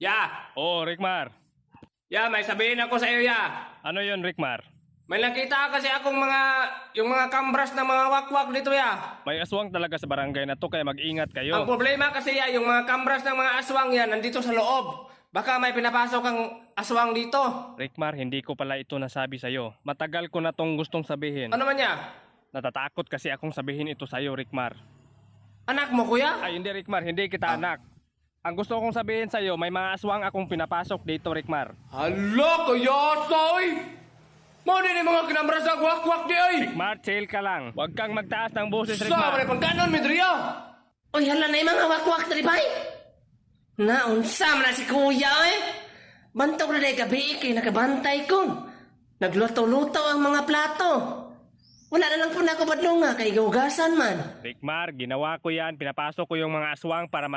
Ya, Oo, Rickmar. may sabihin ako sa iyo, ya. Ano yon, Rickmar? May nakita kasi akong yung mga kambras na mga wakwak dito, ya. May aswang talaga sa barangay na to kaya mag-ingat Ang kayo. problema kasi, ya, yung mga kambras ng mga aswang yan, nandito sa loob. Baka may pinapasok ang aswang dito. Rickmar, hindi ko pala ito nasabi sa'yo. Matagal ko na tong gustong sabihin. Ano man, ya? Natatakot kasi akong sabihin ito sa'yo, Rickmar. Anak mo, kuya? Ay, hindi, Rickmar. Hindi kita anak. Ang gusto kong sabihin sa'yo, may mga aswang akong pinapasok dito, Rickmar. Hala, kaya soy! Mo din yung mga kinambras na wakwak di ay! Rickmar, chill ka lang. Huwag kang magtaas ng boses, Sa Rickmar. man pang ganon, Midriya! Uy, hala na yung mga wakwak na bay. Naunsa man na si kuya eh. Bantog na day gabi kay nakabantay ko. Nagluto-luto ang mga plato. Wala na lang po na ako badlong nga kay gugasan man. Rickmar, ginawa ko yan. Pinapasok ko yung mga aswang para